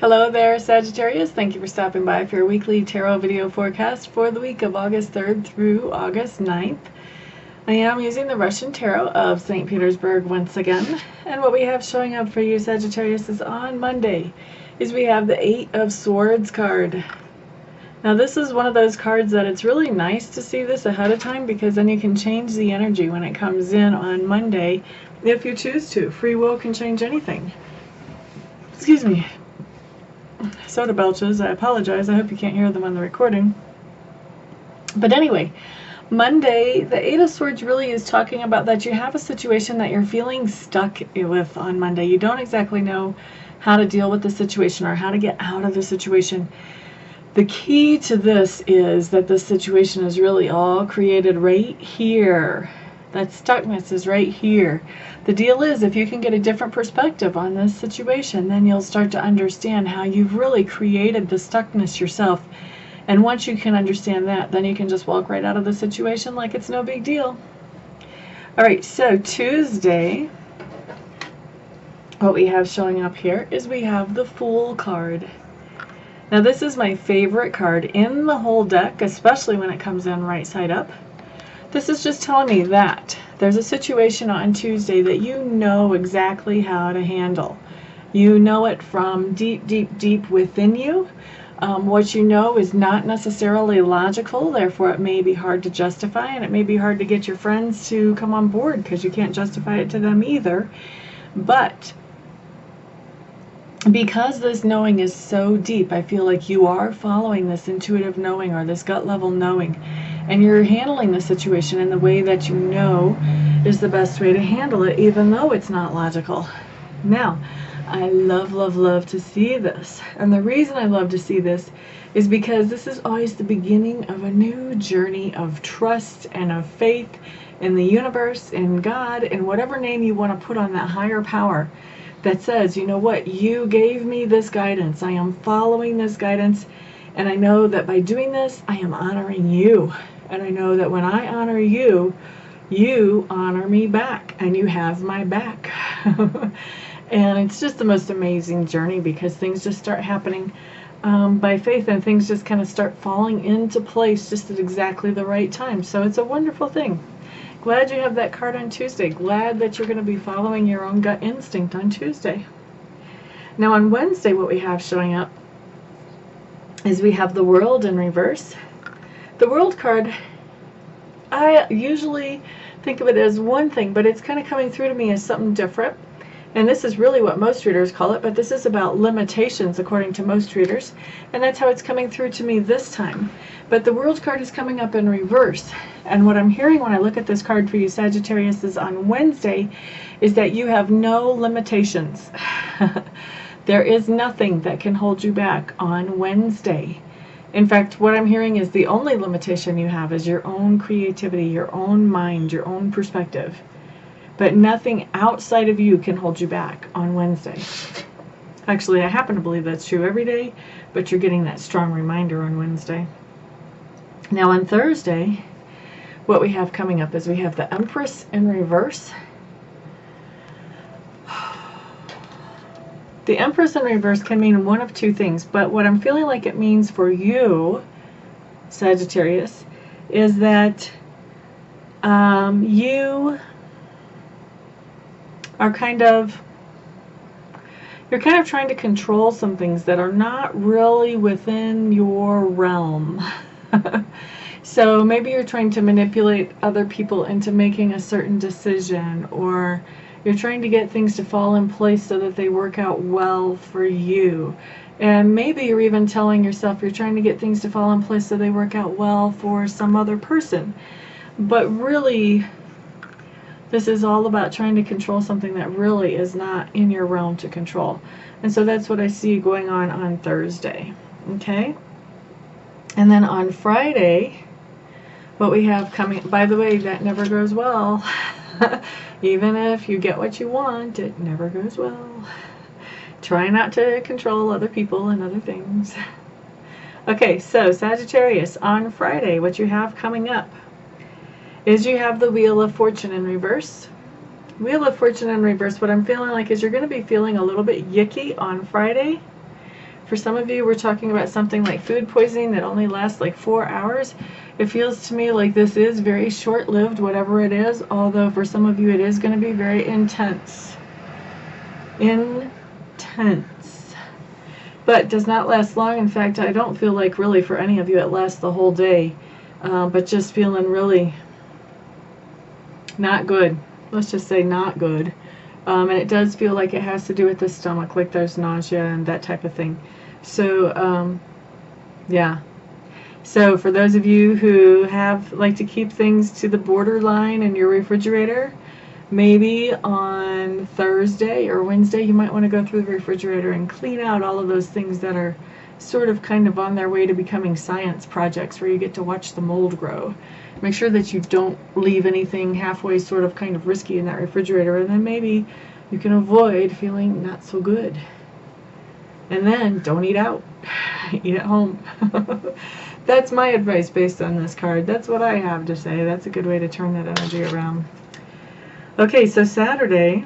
Hello there, Sagittarius. Thank you for stopping by for your weekly tarot video forecast for the week of August 3rd through August 9th. I am using the Russian Tarot of St. Petersburg once again. And what we have showing up for you, Sagittarius, is on Monday, is we have the Eight of Swords card. Now this is one of those cards that it's really nice to see this ahead of time, because then you can change the energy when it comes in on Monday if you choose to. Free will can change anything. Excuse me. Soda belches. I apologize. I hope you can't hear them on the recording. But anyway, Monday, the Eight of Swords really is talking about that you have a situation that you're feeling stuck with on Monday. You don't exactly know how to deal with the situation or how to get out of the situation. The key to this is that this situation is really all created right here. That stuckness is right here. The deal is, if you can get a different perspective on this situation, then you'll start to understand how you've really created the stuckness yourself. And once you can understand that, then you can just walk right out of the situation like it's no big deal. All right, so Tuesday, what we have showing up here is we have the Fool card. Now this is my favorite card in the whole deck, especially when it comes in right side up. This is just telling me that there's a situation on Tuesday that you know exactly how to handle. You know it from deep, deep, deep within you. What you know is not necessarily logical, therefore it may be hard to justify, and it may be hard to get your friends to come on board because you can't justify it to them either. But because this knowing is so deep, I feel like you are following this intuitive knowing or this gut level knowing, and you're handling the situation in the way that you know is the best way to handle it, even though it's not logical. Now, I love, love, love to see this. And the reason I love to see this is because this is always the beginning of a new journey of trust and of faith in the universe, in God, in whatever name you want to put on that higher power that says, you know what, you gave me this guidance. I am following this guidance, and I know that by doing this, I am honoring you. And I know that when I honor you, you honor me back, and you have my back. And it's just the most amazing journey, because things just start happening by faith, and things just kind of start falling into place just at exactly the right time. So it's a wonderful thing. Glad you have that card on Tuesday. Glad that you're going to be following your own gut instinct on Tuesday. Now on Wednesday, what we have showing up is we have the World in reverse. The World card, I usually think of it as one thing, but it's kind of coming through to me as something different. And this is really what most readers call it, but this is about limitations according to most readers. And that's how it's coming through to me this time. But the World card is coming up in reverse. And what I'm hearing when I look at this card for you, Sagittarius, is on Wednesday, is that you have no limitations. There is nothing that can hold you back on Wednesday. In fact, what I'm hearing is the only limitation you have is your own creativity, your own mind, your own perspective. But nothing outside of you can hold you back on Wednesday. Actually, I happen to believe that's true every day, but you're getting that strong reminder on Wednesday. Now on Thursday, what we have coming up is we have the Empress in reverse. The Empress in reverse can mean one of two things, but what I'm feeling like it means for you, Sagittarius, is that you are you're kind of trying to control some things that are not really within your realm. So maybe you're trying to manipulate other people into making a certain decision, or you're trying to get things to fall in place so that they work out well for you. And maybe you're even telling yourself you're trying to get things to fall in place so they work out well for some other person. But really, this is all about trying to control something that really is not in your realm to control. And so that's what I see going on Thursday. Okay? And then on Friday, what we have coming, by the way, that never goes well. Even if you get what you want, it never goes well. Try not to control other people and other things. Okay, so Sagittarius, on Friday, what you have coming up is you have the Wheel of Fortune in reverse. Wheel of Fortune in reverse, what I'm feeling like is you're going to be feeling a little bit yicky on Friday. For some of you, we're talking about something like food poisoning that only lasts like 4 hours. It feels to me like this is very short-lived, whatever it is, although for some of you it is going to be very intense. Intense. But does not last long. In fact, I don't feel like really for any of you it lasts the whole day. But just feeling really not good. Let's just say not good. And it does feel like it has to do with the stomach, like there's nausea and that type of thing. So, yeah. So for those of you who like to keep things to the borderline in your refrigerator, maybe on Thursday or Wednesday you might want to go through the refrigerator and clean out all of those things that are sort of kind of on their way to becoming science projects where you get to watch the mold grow. Make sure that you don't leave anything halfway sort of kind of risky in that refrigerator, and then maybe you can avoid feeling not so good. And then don't eat out. Eat at home. That's my advice based on this card. That's what I have to say. That's a good way to turn that energy around. Okay, so Saturday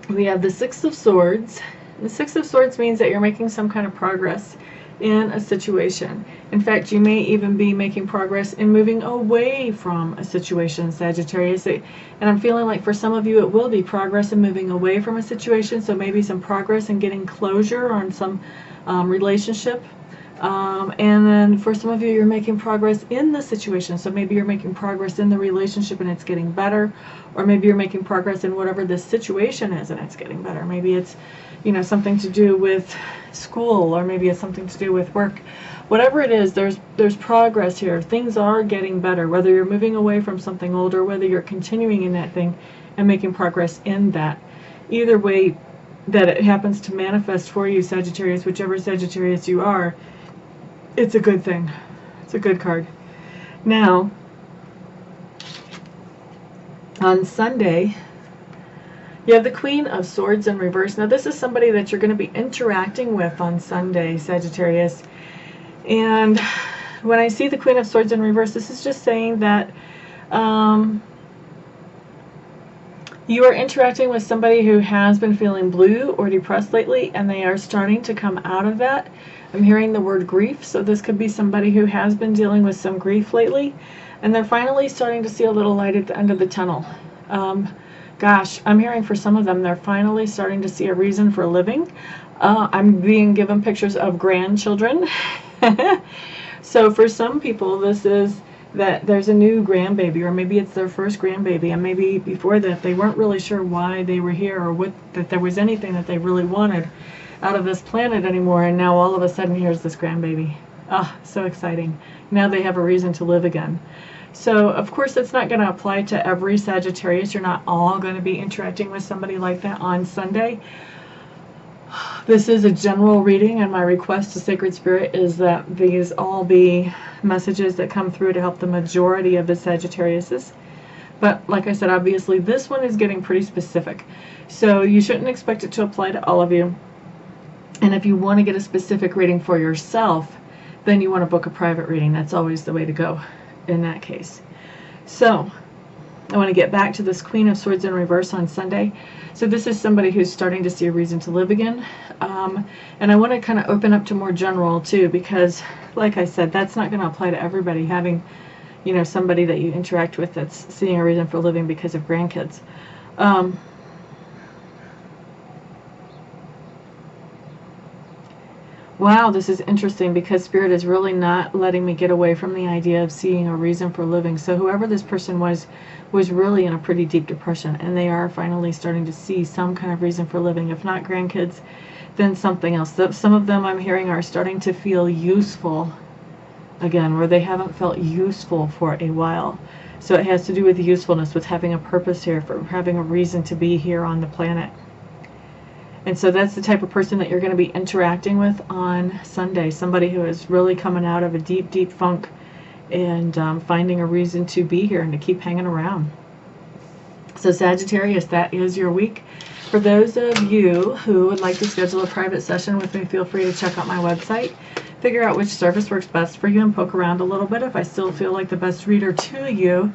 we have the Six of Swords. The Six of Swords means that you're making some kind of progress in a situation. In fact, you may even be making progress in moving away from a situation, Sagittarius. And I'm feeling like for some of you it will be progress in moving away from a situation, so maybe some progress in getting closure on some relationship. And then for some of you, you're making progress in the situation. So maybe you're making progress in the relationship and it's getting better, or maybe you're making progress in whatever the situation is and it's getting better. Maybe it's, you know, something to do with school, or maybe it's something to do with work. Whatever it is, there's progress here. Things are getting better, whether you're moving away from something old or whether you're continuing in that thing and making progress in that. Either way that it happens to manifest for you, Sagittarius, whichever Sagittarius you are, it's a good thing. It's a good card. Now, on Sunday, you have the Queen of Swords in reverse. Now, this is somebody that you're going to be interacting with on Sunday, Sagittarius. And when I see the Queen of Swords in reverse, this is just saying that you are interacting with somebody who has been feeling blue or depressed lately, and they are starting to come out of that. I'm hearing the word grief, so this could be somebody who has been dealing with some grief lately, and they're finally starting to see a little light at the end of the tunnel. Gosh, I'm hearing for some of them, they're finally starting to see a reason for living. I'm being given pictures of grandchildren. So for some people, this is that there's a new grandbaby, or maybe it's their first grandbaby, and maybe before that they weren't really sure why they were here, or that there was anything that they really wanted out of this planet anymore, and now all of a sudden here's this grandbaby. Ah, so exciting. Now they have a reason to live again. So of course it's not going to apply to every Sagittarius. You're not all going to be interacting with somebody like that on Sunday. This is a general reading, and my request to Sacred Spirit is that these all be messages that come through to help the majority of the Sagittariuses. But like I said, obviously this one is getting pretty specific, so you shouldn't expect it to apply to all of you. And if you want to get a specific reading for yourself, then you want to book a private reading. That's always the way to go in that case. So I want to get back to this Queen of Swords in reverse on Sunday. So this is somebody who's starting to see a reason to live again. And I want to kind of open up to more general too, because like I said, that's not going to apply to everybody, having, you know, somebody that you interact with that's seeing a reason for living because of grandkids. Wow, this is interesting because Spirit is really not letting me get away from the idea of seeing a reason for living. So whoever this person was really in a pretty deep depression, and they are finally starting to see some kind of reason for living. If not grandkids, then something else. Some of them I'm hearing are starting to feel useful again, where they haven't felt useful for a while. So it has to do with usefulness, with having a purpose here, for having a reason to be here on the planet. And so that's the type of person that you're going to be interacting with on Sunday. Somebody who is really coming out of a deep, deep funk and finding a reason to be here and to keep hanging around. So Sagittarius, that is your week. For those of you who would like to schedule a private session with me, feel free to check out my website. Figure out which service works best for you and poke around a little bit. If I still feel like the best reader to you,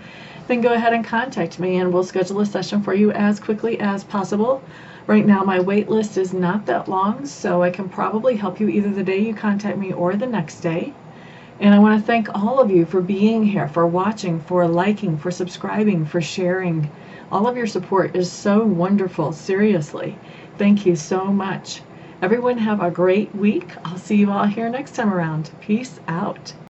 then go ahead and contact me and we'll schedule a session for you as quickly as possible. Right now my wait list is not that long, so I can probably help you either the day you contact me or the next day. And I want to thank all of you for being here, for watching, for liking, for subscribing, for sharing. All of your support is so wonderful, seriously. Thank you so much. Everyone have a great week. I'll see you all here next time around. Peace out.